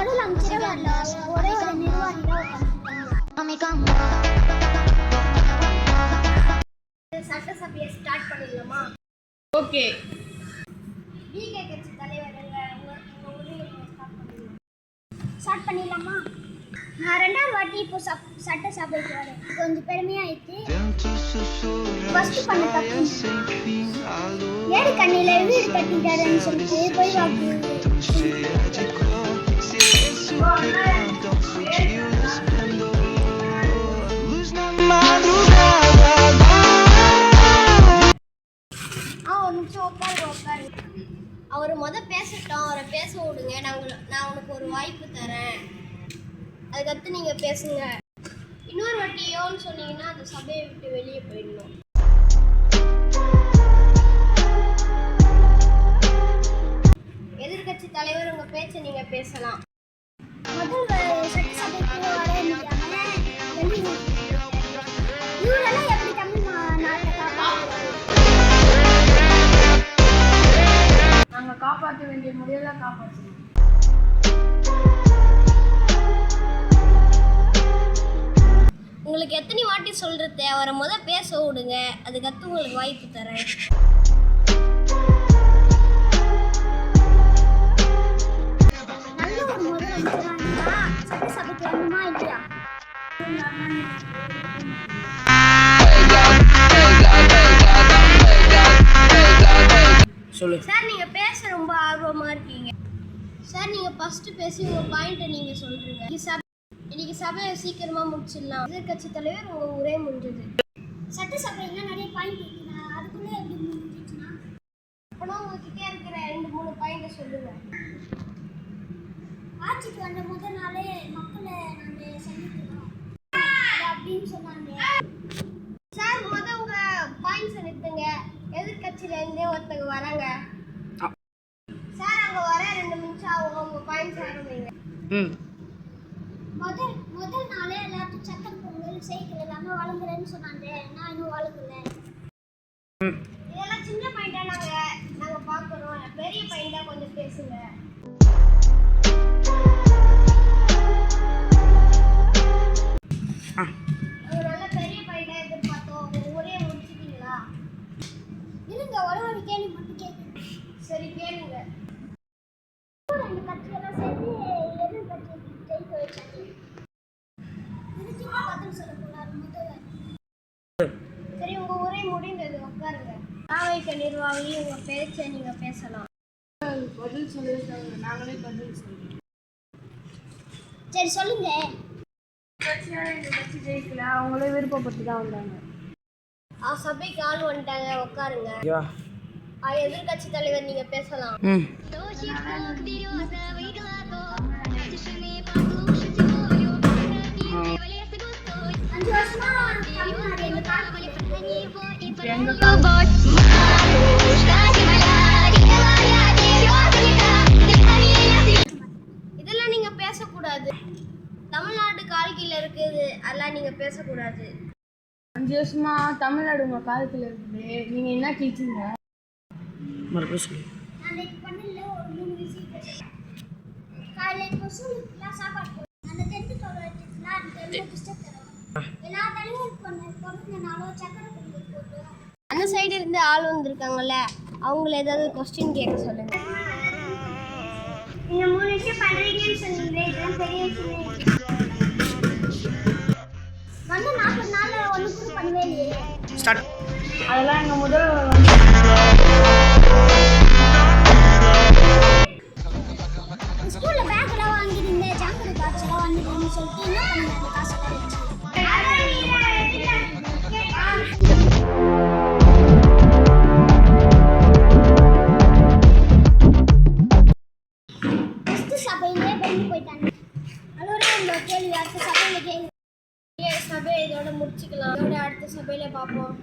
முதல் அமைச்சரே வரல, ஒரே ஒரு நிர்வாகி தான். சட்டசபையை ஸ்டார்ட் பண்ணிடலாமா? ஓகே. பிகே கட்சி தலைவர் ஸ்டார்ட் பண்ணிடலாமா? நான் 2வது வாட்டி இப்போ சட்டசபைக்கு வரேன். கொஞ்சம் பெருமையாயிட்டு ஃபர்ஸ்ட் பண்ண தப்பு ஏரி கண்ணில வீடு கட்டிட்டாருன்னு சொல்லிட்டு போய் வாக்கு உட்காரு. அவர் பேசட்டும், அவரை பேச விடுங்க. நான் உனக்கு ஒரு வாய்ப்பு தரேன், அதுக்கடுத்து நீங்க பேசுங்க. இன்னொரு வாட்டி யோன்னு சொன்னீங்கன்னா அந்த சபையை விட்டு வெளியே போயிடணும். எதிர்கட்சி தலைவர் உங்க பேச்சை நீங்க பேசலாம். முதல் சட்டசபைக்கு நாங்க காப்பாற்ற வேண்டிய முறையெல்லாம் காப்பாற்றணும். உங்களுக்கு எத்தனை வாட்டி சொல்றது, அவரை பேச விடுங்க, அதுக்கடுத்து உங்களுக்கு வாய்ப்பு தரேன். நல்ல ஒரு முதலமைச்சரா சட்டசபைக்கு வரணுமா இல்லையா? சொல்லு சார். நீங்க பேச ரொம்ப ஆர்வமா இருக்கீங்க சார். நீங்க ஃபர்ஸ்ட் பேசி உங்க பாயிண்ட்டை நீங்க சொல்றீங்க. இன்னைக்கு சபையை சீக்கிரமா முடிச்சிடலாம். எதிர்கட்சி தலைவர் உங்க உரை முடிஞ்சது. சட்டசபையில நிறைய பாயிண்ட் இருக்குங்க, அதுக்குள்ள எப்படி முடிஞ்சிச்சுன்னா அப்பனா உங்ககிட்ட இருக்கிற 2-3 பாயிண்ட்டை சொல்லுங்க. ஆட்சிக்கு வந்த முதல் நாளே மக்களை நாங்க சந்திக்கிறோம் அப்படின்னு சொன்னாங்க சார். உங்க பாயிண்ட்ஸை நிறுத்துங்க. எதிர்கட்சியில இருந்தே ஒருத்தங்க வராங்க சார். அங்க வர 2 நிமிஷம் ஆகும். உங்க பாயிண்ட்ஸ் ஆரம்பிங்க. முதல் நாளே எல்லாத்துக்கும் சட்டம் பொங்கல் சைக்கிள் எல்லாமே வழங்குறேன்னு சொன்னாங்க. நான் இன்னும் வழங்கல. இதெல்லாம் சின்ன பாயிண்டா நாங்க பாக்குறோம். பெரிய பாயிண்டா கொஞ்சம் பேசுங்க. நல்ல பெரிய பாயிண்டா எதிர்பார்த்தோம். ஒரே முடிச்சிட்டீங்களா? இல்லைங்க, ஒரு கேள்வி மட்டும் கேட்குறேன். சரி கேளுங்க. 2 கட்சியெல்லாம் சேர்ந்து எதிர்கட்சி ஜெயிக்க வச்சாங்க. இதுக்கு பதில் சொல்லக்கூடாது முதல்ல. சரி, உங்க உரை முடிந்தது, உட்காருங்க. தாவைக்க நிர்வாகி உங்க பேச்சை நீங்க பேசலாம். பதில் சொல்லுங்க. நாங்களே பதில் சொல்லுங்க. சரி சொல்லுங்க. இந்த கட்சி ஜெயிக்கல, அவங்களே விருப்பப்பட்டு தான் வந்தாங்க. சபைக்கு ஆள் வந்துட்டாங்க, உட்காருங்க. எதிர்கட்சி தலைவர் நீங்க பேசலாம். 5 வருஷமா இதெல்லாம் நீங்க பேசக்கூடாது. தமிழ்நாடு கால்கீழ இருக்குது, அதெல்லாம் நீங்க பேசக்கூடாது. 5 வருஷமா தமிழ்நாடு உங்க காலத்துல இருக்குது, நீங்க என்ன கேட்டீங்க? மறுபடியும் சொல்லு. நான் இது பண்ணல ஒரு 3 விஷயம். காலையில கொசுலாம் சாப்பாடு அந்த 10th தொலைச்சினா அந்த டிஸ்டர்ப் தரும். எல்லா தலைவரும் பொண்ணுங்கனால சக்கரை பொங்கல் போட்டு அந்த சைடு இருந்து ஆள் வந்திருக்காங்கல்ல, அவங்கள ஏதாவது क्वेश्चन கேட்க சொல்லுங்க. நீங்க 3 விஷயம் பண்றீங்கன்னு சொன்னீங்க, இதெல்லாம் பெரிய விஷயம். வந்து 40 நாள்ல ஒண்ணு கூட பண்ணவே இல்லையே. ஸ்டார்ட். அதெல்லாம் எங்க முதல் ஸ்கூல்ல பேக்லாம் வாங்கிட்டீங்க, ஜாங்கிரி பாக்ஸ்லாம் வாங்கிட்டீங்கன்னு சொல்லிட்டு என்ன பண்ணீங்க அந்த காசெல்லாம் வச்சு? சபையிலே வெளியே போயிட்டாங்க. அதோட இந்த கேள்வி அடுத்த சபையில கேள்வி. சபை இதோட முடிச்சுக்கலாம். இதோட அடுத்த சபையில பார்ப்போம்.